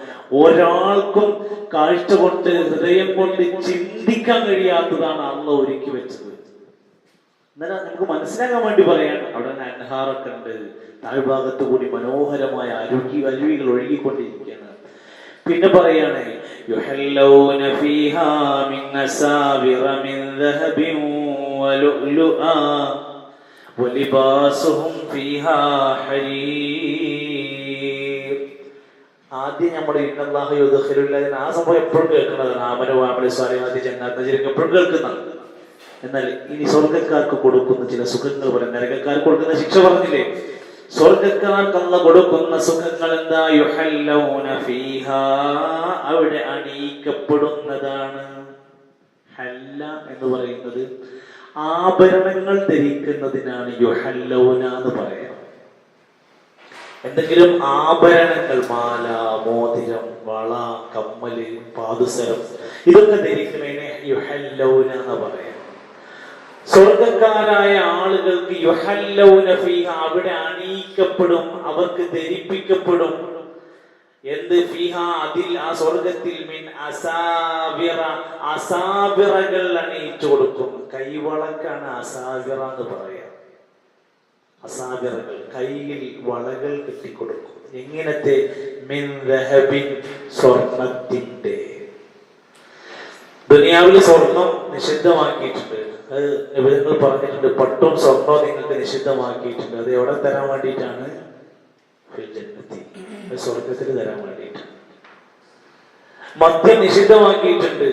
ഒരാൾക്കും കാഴ്ച കൊണ്ട്, ഹൃദയം കൊണ്ട് ചിന്തിക്കാൻ കഴിയാത്തതാണ് അല്ലാഹു ഒരുക്കി വെച്ചത്. എന്നാലും നമുക്ക് മനസ്സിലാക്കാൻ വേണ്ടി പറയാൻ, അവിടെ അൻഹാറൊക്കെ ഉണ്ട്, താഴ്ഭാഗത്ത് കൂടി മനോഹരമായ അരുവികൾ ഒഴുകിക്കൊണ്ടിരിക്കുകയാണ്. പിന്നെ പറയാണ്, യുഹല്ലൗന ഫീഹാ മിൻ അസാവിറ മിൻ ദഹബിൻ വലുഅ്ലുആ വലിബാസുഹും ഫീഹാ ഹരീർ. ആദ്യം നമ്മുടെ ഇന്നല്ലാഹു യുദ്ഖിലുല്ലദീന, ആ സംഭവം എപ്പോഴും കേൾക്കുന്നതാണ്. ആമനു വഅമിലു സ്വാലിഹാത്തി ജന്നാത്ത് നജ്രി എപ്പോഴും കേൾക്കുന്നതാണ്. എന്നാൽ ഇനി സ്വർഗക്കാർക്ക് കൊടുക്കുന്ന ചില സുഖങ്ങൾ പറയാം. നരകക്കാർക്ക് കൊടുക്കുന്ന ശിക്ഷ പറഞ്ഞില്ലേ? സ്വർഗക്കാർക്ക് അല്ലാഹു കൊടുക്കുന്ന സുഖങ്ങൾ എന്താ? യുഹല്ലൗന ഫീഹാ, അവിടെ അണിയിക്കപ്പെടുന്നതാണ്. ഹല്ല എന്ന് പറയുന്നത് ആഭരണങ്ങൾ ധരിക്കുന്നതിനാണ് യുഹല്ലൗന എന്ന് പറയാം. എന്തെങ്കിലും ആഭരണങ്ങൾ, മാല, മോതിരം, വള, കമ്മല്, പാദസരം, ഇതൊക്കെ ധരിക്കുന്നതിനെ യുഹല്ലൗന എന്ന് പറയാം. സ്വർഗക്കാരായ ആളുകൾക്ക് യുഹല്ലൗന ഫീഹ, അവിടെ അണിയിക്കപ്പെടും, അവർക്ക് ധരിപ്പിക്കപ്പെടും. എന്ത്? ഫീഹ, അതിൽ, ആ സ്വർഗത്തിൽ, മിൻ അസാവിറ, അസാവിറകൾ അണിയിച്ചു കൊടുക്കും. കൈവളക്കാണ് അസാവിറ എന്ന് പറയാം. അസാവിറകൾ, കയ്യിൽ വളകൾ കെട്ടിക്കൊടുക്കും. എങ്ങനത്തെ? മിൻ ദഹബിൻ, സ്വർണത്തിന്റെ. ദുനിയാവിൽ സ്വർണം നിഷിദ്ധമാക്കിയിട്ടുണ്ട്. അത് നിബിധങ്ങൾ പറഞ്ഞിട്ടുണ്ട്, പട്ടും സ്വർണവും നിങ്ങൾക്ക് നിഷിദ്ധമാക്കിയിട്ടുണ്ട്. അത് എവിടെ തരാൻ വേണ്ടിയിട്ടാണ്? സ്വർഗത്തിൽ തരാൻ വേണ്ടിയിട്ട്. മദ്യം നിഷിദ്ധമാക്കിയിട്ടുണ്ട്.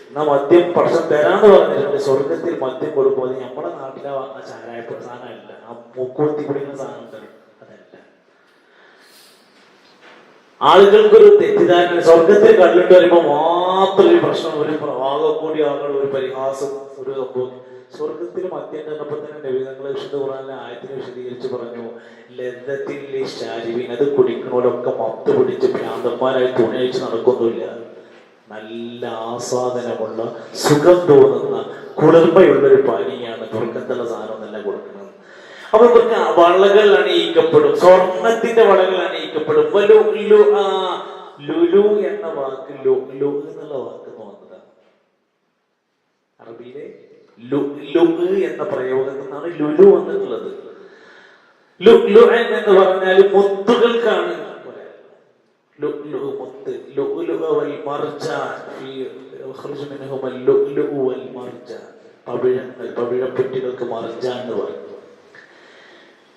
എന്നാ മദ്യം പക്ഷം തരാന്ന് പറഞ്ഞിട്ടുണ്ട്. സ്വർഗത്തിൽ മദ്യം കൊടുക്കുമ്പോൾ അത് നമ്മുടെ നാട്ടിലെ ചാരായപ്പ സാധനമല്ല, ആ മൂക്കുത്തി പിടിക്കുന്ന സാധനം ഉണ്ടല്ലോ, അതല്ല. ആളുകൾക്കൊരു തെറ്റിദ്ധാരണ, സ്വർഗത്തിൽ കള്ളിട്ട് വരുമ്പോ മാത്രം ഒരു പ്രശ്നം, ഒരു ആകെ കൂടി ആളുകൾ ഒരു പരിഹാസം, ഒരു സംഭവം. സ്വർഗത്തിൽ മദ്യം കണ്ടപ്പോൾ തന്നെ നബിതങ്ങളെ വിശുദ്ധ ഖുർആനിലെ ആയത്തിനെ വിശദീകരിച്ച് പറഞ്ഞു, ലദ്ദത്തിലെ ശാരിവിൻ, അത് കുടിക്കണോലൊക്കെ മത്ത് പിടിച്ച് ഭ്രാന്തന്മാരായി തുണി അഴിച്ച് നടക്കൊന്നുമില്ല. നല്ല ആസ്വാദനമുള്ള, സുഖം തോന്നുന്ന, കുളിർമയുള്ളൊരു പാനീയാണ് സ്വർഗത്തുള്ള സാധനം നല്ല കൊടുക്കുന്നത്. അപ്പൊ ഇവർക്ക് വളകൾ അണിയിക്കപ്പെടും, സ്വർണത്തിന്റെ വളകൾ അണിയിക്കപ്പെടും. ലുലു എന്ന വാക്ക് ലു എന്നുള്ള വാക്ക് വന്നതാണ്. അറബിയിലെ ലു എന്ന പ്രയോഗത്തിൽ നിന്നാണ് ലുലു വന്നിട്ടുള്ളത്. എന്ന് പറഞ്ഞാൽ മുത്തുകൾക്കാണ്. പവിഴപ്പുറ്റുകൾക്ക് മർജാൻ എന്ന് പറയും.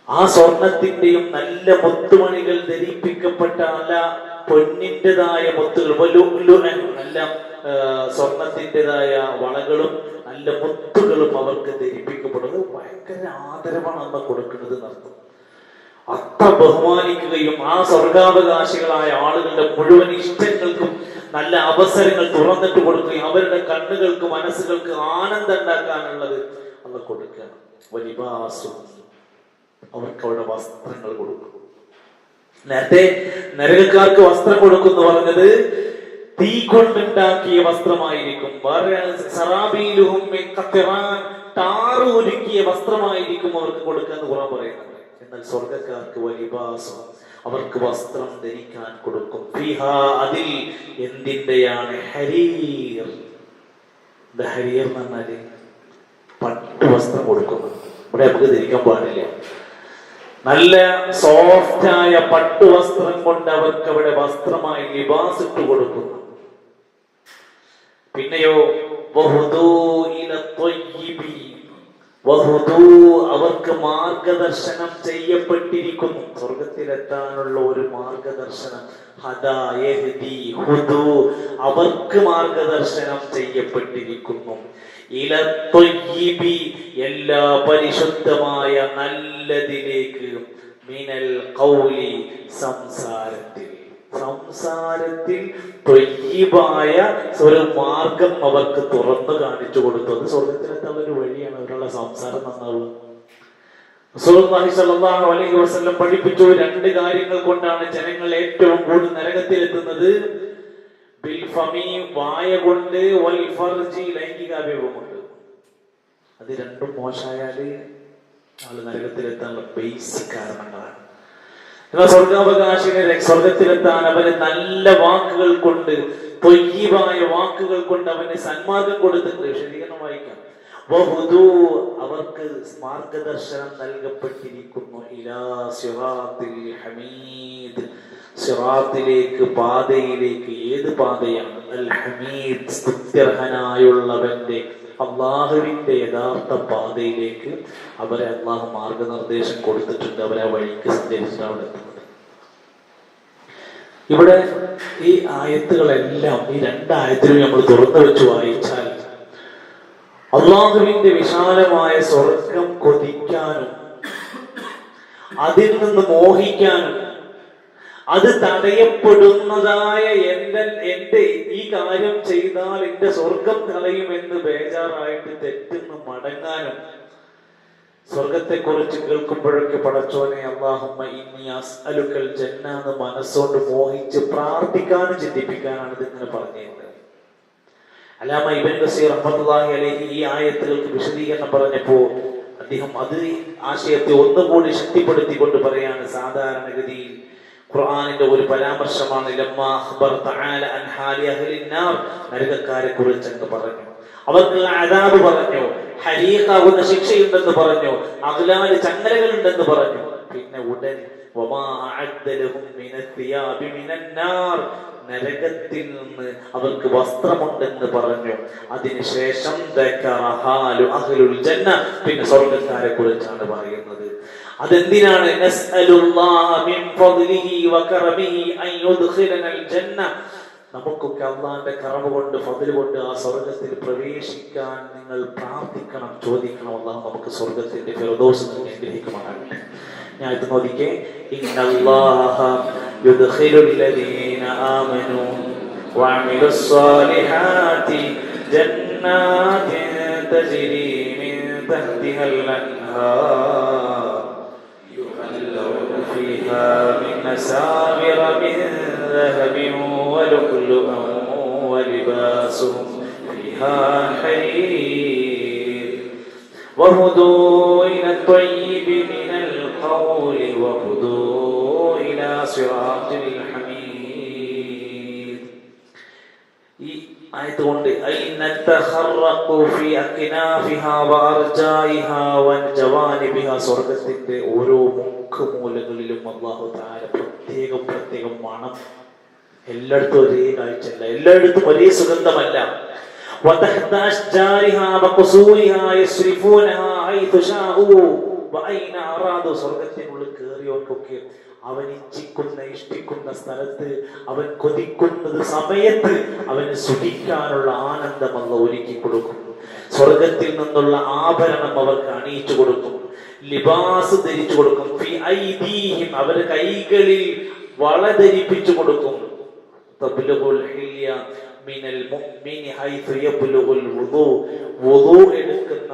ആ സ്വർണത്തിന്റെയും നല്ല മുത്തുമണികൾ ധരിപ്പിക്കപ്പെട്ട നല്ല പൊന്നിൻ്റെതായ മുത്തുകൾ, നല്ല സ്വർണത്തിൻ്റെതായ വളകളും നല്ല മുത്തുകളും അവർക്ക് ധരിപ്പിക്കപ്പെടുന്നത്. ഭയങ്കര ആദരവാണ് അന്ന് കൊടുക്കുന്നത് എന്നർത്ഥം. അത്ര ബഹുമാനിക്കുകയും ആ സ്വർഗാവകാശികളായ ആളുകളുടെ മുഴുവൻ ഇഷ്ടങ്ങൾക്കും നല്ല അവസരങ്ങൾ തുറന്നിട്ട് കൊടുക്കുകയും അവരുടെ കണ്ണുകൾക്ക് മനസ്സുകൾക്ക് ആനന്ദം ഉണ്ടാക്കാനുള്ളത് അന്ന് കൊടുക്കണം. വലിബാസും, അവർക്ക് അവരുടെ വസ്ത്രങ്ങൾ കൊടുക്കും. നേരത്തെ നരകക്കാർക്ക് വസ്ത്രം കൊടുക്കുന്നു പറഞ്ഞത് തീ കൊണ്ടുണ്ടാക്കിയ വസ്ത്രമായിരിക്കും. ടാറ് ഒരുക്കിയ വസ്ത്രമായിരിക്കും അവർക്ക് കൊടുക്കാന്ന് ഖുർആൻ പറയുന്നത്. എന്നാൽ സ്വർഗക്കാർക്ക് വലിബാസും, അവർക്ക് വസ്ത്രം ധരിക്കാൻ കൊടുക്കും. ഫിഹാ, അതിൽ എന്തിന്റെയാണ്? ഹരീർ. ഹരീർ എന്ന് പറഞ്ഞാല് പട്ട് വസ്ത്രം കൊടുക്കുന്നു. ഇവിടെ നമുക്ക് ധരിക്കാൻ പാടില്ല. നല്ല സോഫ്റ്റായ പട്ടുവസ്ത്രം കൊണ്ട് അവർക്ക് അവിടെ വസ്ത്രമായി ലിബാസ് ഇട്ട് കൊടുക്കുന്നു. പിന്നെയോ അവർക്ക് മാർഗദർശനം ചെയ്യപ്പെട്ടിരിക്കുന്നു. സ്വർഗത്തിലെത്താനുള്ള ഒരു മാർഗദർശനം, അവർക്ക് മാർഗദർശനം ചെയ്യപ്പെട്ടിരിക്കുന്നു. എല്ലാ പരിശുദ്ധമായ നല്ലതിലേക്ക്, മിനൽ ഖൗലി, സംസാരത്തിൽ ത്വയ്യിബായ ഒരു മാർഗം അവർക്ക് തുറന്നു കാണിച്ചു കൊടുത്തു. അത് സ്വർഗത്തിലെത്താനുള്ള ഒരു വഴിയാണ് അവരുടെ സംസാരം നന്നാവുക. റസൂലുള്ളാഹി സ്വല്ലല്ലാഹു അലൈഹി വസല്ലം പഠിപ്പിച്ചു, രണ്ട് കാര്യങ്ങൾ കൊണ്ടാണ് ജനങ്ങൾ ഏറ്റവും കൂടുതൽ നരകത്തിലെത്തുന്നത്. ബിൽ ഫമി, വായ കൊണ്ട്, വൽ ഫർജി, ലൈംഗികാവയവം കൊണ്ട്. അത് രണ്ടും മോശമായാല് ആള് നരകത്തിലെത്താനുള്ള ബേസിക് കാരണങ്ങളാണ്. എന്നാൽ സ്വർഗാവകാശിനെ സ്വർഗത്തിലെത്താൻ അവന് നല്ല വാക്കുകൾ കൊണ്ട്, ത്വയ്യിബായ വാക്കുകൾ കൊണ്ട് അവന് സന്മാർഗം കൊടുത്തിട്ടുണ്ട്. വിശദീകരണം വായിക്കാം. അവർക്ക് മാർഗദർശനം നൽകപ്പെട്ടിരിക്കുന്നു. ഇലാ സിറാത്തിൽ ഹമീദ്, സിറാത്തിലേക്ക്, പാതയിലേക്ക്. ഏത് പാതയാണ്? അൽ ഹമീദ്, സ്തുത്യർഹനായുള്ളവന്റെ, അള്ളാഹുവിന്റെ യഥാർത്ഥ പാതയിലേക്ക് അവരെ അള്ളാഹു മാർഗനിർദ്ദേശം കൊടുത്തിട്ടുണ്ട്. അവരെ വഴിക്ക് സഞ്ചരിച്ചിട്ട് അവിടെ എത്തുന്നത്. ഇവിടെ ഈ ആയത്തുകളെല്ലാം, ഈ രണ്ടായത്തിലും നമ്മൾ തുറന്നു വെച്ച് വായിച്ചാൽ അള്ളാഹുവിന്റെ വിശാലമായ സ്വർഗം കൊതിക്കാനും അതിൽ നിന്ന് മോഹിക്കാനും അത് തടയപ്പെടുന്നതായ എന്റെ ഈ കാര്യം ചെയ്താൽ എന്റെ സ്വർഗം കളയുമെന്ന് ബേജാറായിട്ട് തെറ്റുന്ന് മടങ്ങാനും, സ്വർഗത്തെ കുറിച്ച് കേൾക്കുമ്പോഴൊക്കെ പടച്ചോനെ അല്ലാഹുമ്മ ഇന്നി അസ്അലുക്കൽ ജന്ന എന്ന് മനസ്സുകൊണ്ട് മോഹിച്ച് പ്രാർത്ഥിക്കാനും ചിന്തിപ്പിക്കാനാണ് ഇതിങ്ങനെ പറഞ്ഞിരുന്നത്. അല്ലാമ ഇബ്നു കസീർ റഹ്മത്തുള്ളാഹി അലൈഹി ഈ ആയത്തുകൾക്ക് വിശദീകരണം പറഞ്ഞപ്പോ അദ്ദേഹം അത് ആശയത്തെ ഒന്നുകൂടി ശക്തിപ്പെടുത്തിക്കൊണ്ട് പറയാണ്. സാധാരണഗതിയിൽ ഖുർആനിന്റെ ഒരു പരാമർശമാണ്, നരകക്കാരെ കുറിച്ച് അങ്ങ് പറഞ്ഞു. അവർക്ക് അദാബ് പറഞ്ഞു, ഹരീഖാവുന്ന ശിക്ഷയുണ്ടെന്ന് പറഞ്ഞു, അഗ്ലാല് ചങ്ങലകളുണ്ടെന്ന് പറഞ്ഞു. പിന്നെ ഉടൻ വമാ അഅദ്ദ ലഹും മിനസ്സിയാബി മിനന്നാർ, നരകത്തിൽ നിന്ന് അവർക്ക് വസ്ത്രമുണ്ടെന്ന് പറഞ്ഞു. അതിനുശേഷം പിന്നെ സ്വർഗ്ഗക്കാരെ കുറിച്ചാണ് പറയുന്നത്. അതെന്തിനാണ്? നസ്അലുല്ലാഹ മിൻ ഫദ്ലിഹി വകറമിഹി അൻ യുദ്ഖിലനൽ ജന്ന, നമുക്കൊക്കെ അള്ളാന്റെ കറമ കൊണ്ട് ഫദ്ൽ കൊണ്ട് ആ സ്വർഗത്തിൽ പ്രവേശിക്കാൻ നിങ്ങൾ പ്രാർത്ഥിക്കണം, ചോദിക്കണം. അള്ളാഹു നമുക്ക് സ്വർഗത്തിന്റെ ഫിർദൗസ് നൽകി അനുഗ്രഹിക്കുമാറാകട്ടെ. ഞാൻ ഇത് നോക്കിക്കേ, ഇന്നല്ലാഹ യുദ്ഖിലുൽ ലദീന ആമനൂ വഅമിലുസ് സ്വാലിഹാതി ജന്നാതിൻ തജ്രി മിൻ തഹ്തിഹൽ അൻഹാർ യുഹല്ലൂന ഫീഹാ മിൻ അസാവിറ മിൻ ذهب ولؤلؤا ولباسهم فيها حرير وهدوا إلى الطيب من القول وهدوا إلى صراط الحميد. ഈ ആയതുകൊണ്ട് സ്വർഗത്തിന്റെ ഓരോ മുക്കുമൂലകളിലും അല്ലാഹു തആല പ്രത്യേകം മണം. എല്ലായിടത്തും ഒരേ കാഴ്ചയല്ല, എല്ലായിടത്തും ഒരേ സുഗന്ധമല്ല. സ്വർഗത്തിനുള്ളിൽ കയറിയവർക്കൊക്കെ അവൻ ഇഷ്ടിക്കുന്ന സ്ഥലത്ത്, അവൻ കൊതിക്കുന്നത് സമയത്ത് അവന് സുഖിക്കാനുള്ള ആനന്ദം അല്ലാഹു ഒരുക്കി കൊടുക്കും. സ്വർഗത്തിൽ നിന്നുള്ള ആഭരണം അവർക്ക് അണിയിച്ചു കൊടുക്കും, ലിബാസ് ധരിച്ചു കൊടുക്കും. അവരുടെ കൈകളിൽ വള ധരിപ്പിച്ചു കൊടുക്കും. എടുക്കുന്ന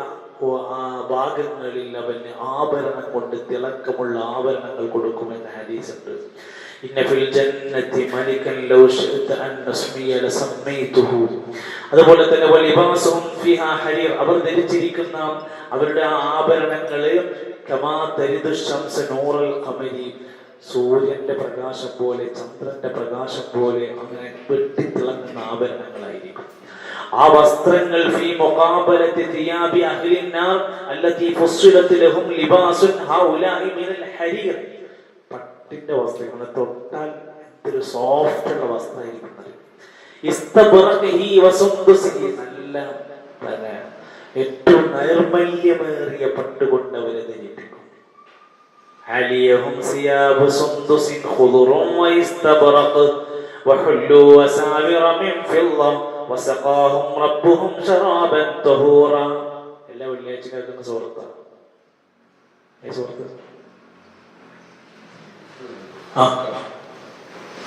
ഭാഗങ്ങളിൽ അവന് ആഭരണം കൊണ്ട് തിളക്കമുള്ള ആഭരണങ്ങൾ കൊടുക്കുമെന്ന് ഹദീസ് ഉണ്ട്. അതുപോലെ തന്നെ അവർ ധരിച്ചിരിക്കുന്ന അവരുടെ ആഭരണങ്ങള് സൂര്യന്റെ പ്രകാശം പോലെ, ചന്ദ്രന്റെ പ്രകാശം പോലെ അങ്ങനെ വെട്ടിത്തിളങ്ങുന്ന ആഭരണങ്ങളായിരിക്കും ആ വസ്ത്രങ്ങൾ. പട്ടിന്റെ വസ്ത്രങ്ങൾ തൊട്ടാൽ എന്തൊരു സോഫ്റ്റ് ഉള്ള വസ്ത്രമായിരിക്കുന്നത്. നല്ല ഏറ്റവും നൈർമല്യമേറിയ പട്ടുകൊണ്ട് അവരെ ധരിപ്പിക്കും. عليهم ثياب سندس خضر واستبرق وحلوا أساور من فضة وسقاهم ربهم شرابا طهورا. എല്ലാ വെള്ളിയാഴ്ച കേൾക്കുന്ന സുഹൃത്ത്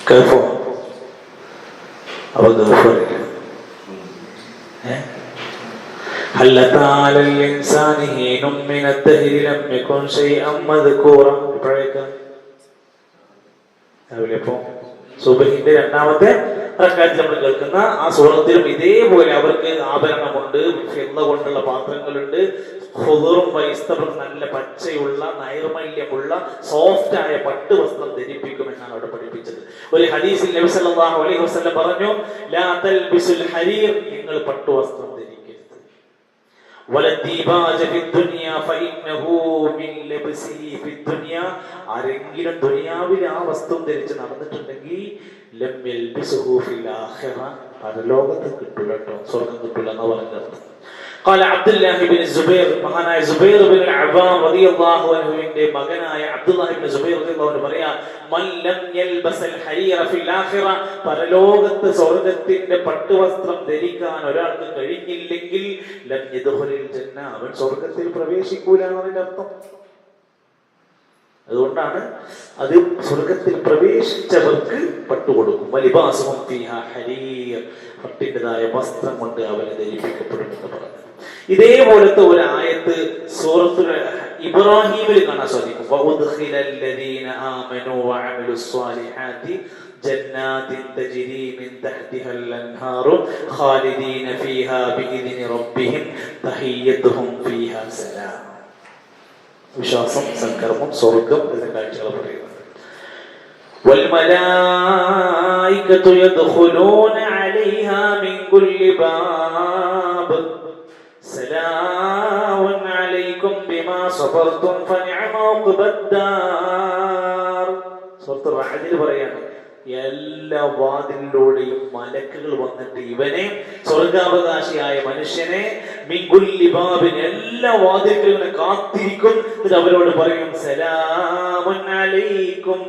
കേൾപ്പോ? അപ്പൊ കേൾപ്പറിയില്ല. هل أتى على الإنسان حين من الدهر لم يكن شيئا مذكورا. സുബഹിന്റെ രണ്ടാമത്തെ റക്അത്തിൽ നമ്മൾ കേൾക്കുന്ന ആ സൂറത്തിലും ഇതേപോലെ അവർക്ക് ആഭരണമുണ്ട്, ഫിദ്ദ കൊണ്ടുള്ള പാത്രങ്ങളുണ്ട്, ഖുദറും വൈസ്തബറും നല്ല പച്ചയുള്ള നൈർമല്യമുള്ള സോഫ്റ്റ് ആയ പട്ട് വസ്ത്രം ധരിപ്പിക്കുമെന്നാണ് അവിടെ പഠിപ്പിച്ചത്. ഒരു ഹദീസിൽ നബി സല്ലല്ലാഹു അലൈഹി വസല്ലം പറഞ്ഞു, ലാ തൽബിസുൽ ഹരീർ, നിങ്ങൾ പട്ടുവസ്ത്രം ധരിക്കരുത്. ആരെങ്കിലും ദുനിയാവിൽ ആ വസ്ത്രം ധരിച്ച് നടന്നിട്ടുണ്ടെങ്കിൽ പരലോകത്ത് കിട്ടൂല കേട്ടോ, സ്വർഗം കിട്ടൂല എന്ന് പറഞ്ഞത്. قال عبد الله بن الزبير മഹാനായ സുബൈർ ബിൻ അവാം റളിയല്ലാഹു അൻഹുവിന്റെ മകനായ അബ്ദുല്ലാഹ് ഇബ്നു സുബൈർ റളിയല്ലാഹു അൻഹു പറയാ, മൻ ലം യൽബസൽ ഹരീറ ഫിൽ ആഖിറ, പരലോകത്ത് സ്വർഗ്ഗത്തിന്റെ പട്ടുവസ്ത്രം ധരിക്കാൻ ഒരാൾക്ക് കഴിഞ്ഞില്ലെങ്കിൽ ലം യദ്ഖുലിൽ ജന്ന, അവൻ സ്വർഗ്ഗത്തിൽ പ്രവേശിക്കൂല എന്നതിന്റെ അർത്ഥം. അതുകൊണ്ടാണ് അത് സ്വർഗത്തിൽ പ്രവേശിച്ചവർക്ക് പട്ടുകൊടുക്കും. വലിബാസുഹും ഫീഹാ ഹരീർ, പട്ടിൻ്റെതായ വസ്ത്രം കൊണ്ട് അവനെ ധരിപ്പിക്കപ്പെടുമെന്ന് പറഞ്ഞു. ഇതേപോലത്തെ ഒരു ആയത്ത് സൂറത്തുൽ ഇബ്രാഹീമിൽ കാണാൻ സാധിക്കും. വഉദ്ഖിലൽ ലദീന ആമനൂ വഅമിലുസ് സ്വാലിഹാത്തി ജന്നാത്തിൻ തജ്രി മിൻ തഹ്തിഹൽ അൻഹാറു ഖാലിദീന ഫീഹാ ബിഇദ്നി റബ്ബിഹിം തഹിയ്യതുഹും ഫീഹാ സലാം. വിശ്വാസം, സൽക്കർമ്മം, സ്വർഗം എന്ന കാഴ്ചകൾ പറയുന്നത്. വൽമലായികതു യദ്ഖുലൂന അലൈഹിം عليها من كل باب سلام عليكم بما صبرتم فنعم عقبى الدار. സൂറത്തുൽ റഅദിൽ പറയാണ്, എല്ലാ വാതിലിലൂടെയും മലക്കുകൾ വന്നിട്ട് ഇവനെ, സ്വർഗാവകാശിയായ മനുഷ്യനെ, മിൻകുല്ലി ബാബിൻ, എല്ലാ വാതിലുകളും ഇവനെ കാത്തിരിക്കും. എന്നിട്ട് അവരോട് പറയും, സലാമുൻ അലൈക്കും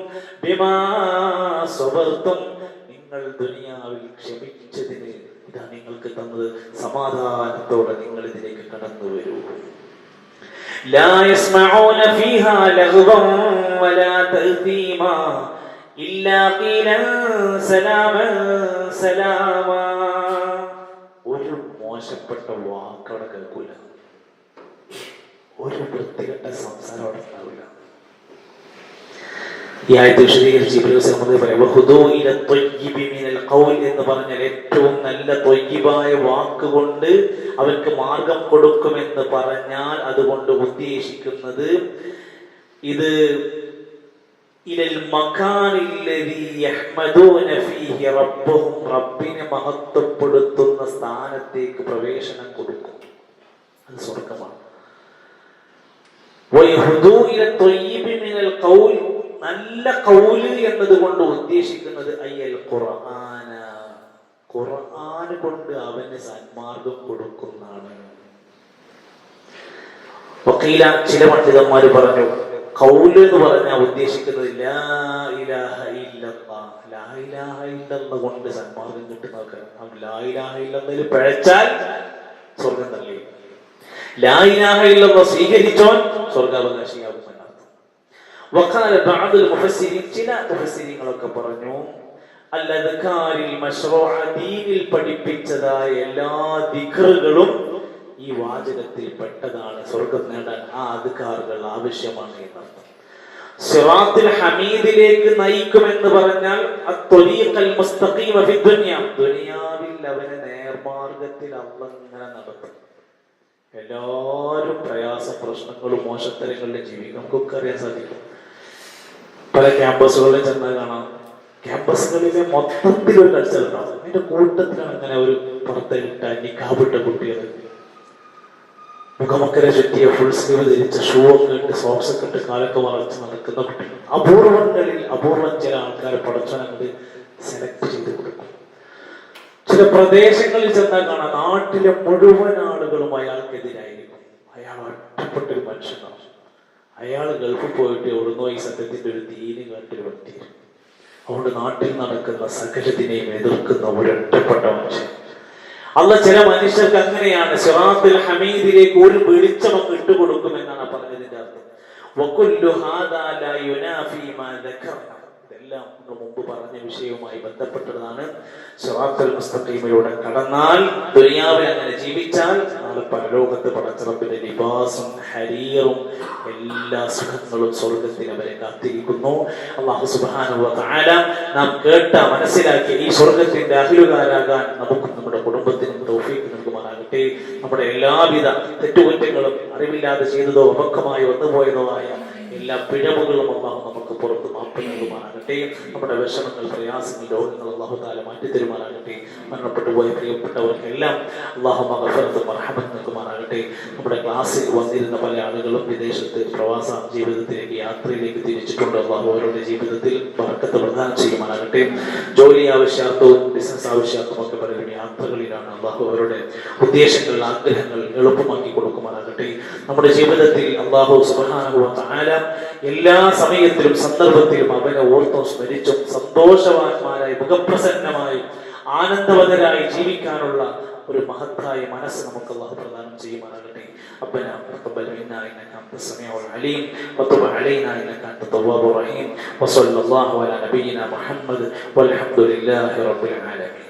ബിമാ സബർതും, നിങ്ങൾ ദുനിയാവിൽ ക്ഷമിച്ചതിന് ഇതാ നിങ്ങൾക്ക് തന്നത്, സമാധാനത്തോടെ നിങ്ങൾ ഇതിലേക്ക് കടന്നു വരൂ. ലാ യസ്മഊന ഫീഹാ ലഗ്വൻ വലാ തഅ്തീമാ ഇല്ലാ ഖീലൻ സലാമൻ സലാമാ. ഒരു മോശപ്പെട്ട വാക്കവിടെ കേൾക്കൂല, ഒരു വൃത്തികെട്ട സംസാരം അവിടെ ഉണ്ടാവില്ല. ഈ ആയത്ത് വിശദീകരിച്ച് എന്ന് പറഞ്ഞാൽ ഏറ്റവും നല്ല ത്വയ്യിബായ വാക്കുകൊണ്ട് അവർക്ക് മാർഗം കൊടുക്കുമെന്ന് പറഞ്ഞാൽ അതുകൊണ്ട് ഉദ്ദേശിക്കുന്നത് ഇത് റബ്ബിനെ മഹത്വപ്പെടുത്തുന്ന സ്ഥാനത്തേക്ക് പ്രവേശനം കൊടുക്കും. അത് സ്വർഗമാണ്. നല്ല ഖൗല് എന്നതുകൊണ്ട് ഉദ്ദേശിക്കുന്നത് അയ്യൽ ഖുർആന, ഖുർആൻ കൊണ്ട് അവന് സന്മാർഗം കൊടുക്കുന്നതാണ്. വക്കീല ചില പണ്ഡിതന്മാര് പറഞ്ഞു, ഖൗല് എന്ന് പറഞ്ഞാൽ ഉദ്ദേശിക്കുന്നത് ലാ ഇലാഹ ഇല്ലല്ലാഹ്, ലാ ഇലാഹ ഇല്ലല്ലാഹ് കൊണ്ട് സന്മാർഗം കിട്ടുന്നവർക്കാണ്. ലാ ഇലാഹ ഇല്ലല്ലാഹ് പിഴച്ചാൽ സ്വർഗം തള്ളി, ലാ ഇലാഹ ഇല്ലല്ലാഹ് സ്വീകരിച്ചോൻ സ്വർഗാവകാശിയാകും. വഖാല ബഅദുൽ മുഫസ്സിരീൻ, ചില മുഫസ്സിരീങ്ങളൊക്കെ പറഞ്ഞു, അൽഅദ്കാരിൽ മശ്റൂഅ, ദീനിൽ പഠിപ്പിച്ചതായ എല്ലാ ദിക്റുകളും ഈ വാചകത്തിൽ പെട്ടതാണ്. സ്വർഗ്ഗം നേടാൻ ആ അദ്കാറുകൾ ആവശ്യമാണ് എന്നർത്ഥം. സിറാത്തുൽ ഹമീദിലേക്ക് നയിക്കുമെന്ന് പറഞ്ഞാൽ അത്ത്വരീഖൽ മുസ്തഖീമ ഫി ദുനിയ, ദുനിയാവിൽ അവനെ നേർമാർഗത്തിൽ അല്ലാഹ് ഇങ്ങനെ നടത്തും. എല്ലാവരും പ്രയാസ പ്രശ്നങ്ങളും മോശത്തരങ്ങളിലും ജീവിക്കും. നമുക്കൊക്കെ അറിയാൻ സാധിക്കും. പല ക്യാമ്പസുകളിലും ചെന്നാൽ കാണാം, ക്യാമ്പസുകളിലെ മൊത്തത്തിലൊരു കൾച്ചർ ഉണ്ടാവും. അതിന്റെ കൂട്ടത്തിലാണ് അങ്ങനെ ഒരു പുറത്തിട്ട നിക്കാബിട്ട കുട്ടികൾ, മുഖമക്കരെ ചുറ്റിയ ഫുൾ സ്ലീവ് ധരിച്ച ഷൂ ഒക്കെ ഇട്ട് സോക്സ് ഒക്കെ ഇട്ട് കാലൊക്കെ മറച്ച് നടക്കുന്ന കുട്ടികൾ. അപൂർവം ചില ആൾക്കാരെ പടച്ചവനങ്ങ് സെലക്ട് ചെയ്ത് കൊടുക്കും. ചില പ്രദേശങ്ങളിൽ ചെന്നാൽ കാണാം, നാട്ടിലെ മുഴുവൻ ആളുകളും അയാൾക്കെതിരായിരിക്കും. അയാൾ ഒറ്റപ്പെട്ടൊരു മനുഷ്യനാണ്. അയാൾ ഗൾഫിൽ പോയിട്ട് എവിടുന്നോ ഈ സത്യത്തിന്റെ ഒരു ദീന് കേട്ടൊരു വ്യക്തിയാണ്. അതുകൊണ്ട് നാട്ടിൽ നടക്കുന്ന സകലത്തിനെയും എതിർക്കുന്ന ഒരൊറ്റപ്പെട്ട മനുഷ്യൻ. അല്ലാഹ് ചില മനുഷ്യർക്ക് അങ്ങനെയാണ്, സിറാത്തുൽ ഹമീദിലേക്ക് ഒരു വെളിച്ചമൊക്കെ ഇട്ടുകൊടുക്കുമെന്നാണ് പറഞ്ഞതിന്റെ അർത്ഥം. വകുല്ലു ഹാദാ ലാ യുനാഫി മാ ദക്കർന, ഇതെല്ലാം മുമ്പ് പറഞ്ഞ വിഷയവുമായി ബന്ധപ്പെട്ടതാണ്. സിറാത്തുൽ മുസ്തഖീമിലൂടെ കടന്നാൽ, ദുനിയാവിൽ അങ്ങനെ ജീവിച്ചാൽ, നാളെ പരലോകത്ത് പടച്ചറബിന്റെ ലിബാസും ഹരീറും എല്ലാ സുഖങ്ങളും സ്വർഗത്തിൽ അവരെ കാത്തിരിക്കുന്നു. അല്ലാഹു സുബ്ഹാനഹു വ തആല നാം കേട്ട മനസ്സിലാക്കിയ ഈ സ്വർഗത്തിന്റെ അഹ്ലുകാരാകാൻ നമുക്കും നമ്മുടെ കുടുംബത്തിനും തൗഫീഖ് നൽകുമാറാകട്ടെ. നമ്മുടെ എല്ലാവിധ തെറ്റുകുറ്റങ്ങളും അറിവില്ലാതെ ചെയ്തതോ അപക്വമായി വന്നുപോയതോ ആയ എല്ലാ പിഴവുകളും അല്ലാഹു നമുക്ക് പുറത്ത് മാപ്പ് നൽകുമാറാകട്ടെ. നമ്മുടെ വിഷമങ്ങൾ, പ്രയാസങ്ങൾ, രോഗങ്ങൾ അല്ലാഹു തആല മാറ്റി തരുമാറാകട്ടെ. മരണപ്പെട്ടു പോയ പ്രിയപ്പെട്ടവർക്കെല്ലാം അല്ലാഹു മഗ്ഫിറത്തും മർഹമത്തും നൽകുമാറാകട്ടെ. നമ്മുടെ ക്ലാസ്സിൽ വന്നിരുന്ന പല ആളുകളും വിദേശത്ത് പ്രവാസ ജീവിതത്തിലേക്ക്, യാത്രയിലേക്ക് തിരിച്ചിട്ടുണ്ട്. അല്ലാഹു അവരുടെ ജീവിതത്തിൽ ബർക്കത്ത് പ്രദാനം ചെയ്യുമാറാകട്ടെ. ജോലി ആവശ്യാർത്ഥവും ബിസിനസ് ആവശ്യാർത്ഥവും ഒക്കെ പലരും യാത്രകളിലാണ്. അല്ലാഹു അവരുടെ ഉദ്ദേശങ്ങൾ, ആഗ്രഹങ്ങൾ എളുപ്പമാക്കി കൊടുക്കുമാറാകട്ടെ. നമ്മുടെ ജീവിതത്തിൽ അല്ലാഹു സുബ്ഹാനഹു വ തആല എല്ലാ സമയത്തിലും സന്ദർഭത്തിലും അവനെ ഓർത്തും സ്മരിച്ചും സന്തോഷവാന്മാരായി, മുഖപ്രസന്നമായി, ആനന്ദവതരായി ജീവിക്കാനുള്ള ഒരു മഹത്തായ മനസ്സ് നമുക്ക് അല്ലാഹു പ്രദാനം ചെയ്യുമാറാകട്ടെ. ربنا تقبل منا انك انت السميع العليم وتب علينا انك انت التواب الرحيم وصلى الله على نبينا محمد والحمد لله رب العالمين.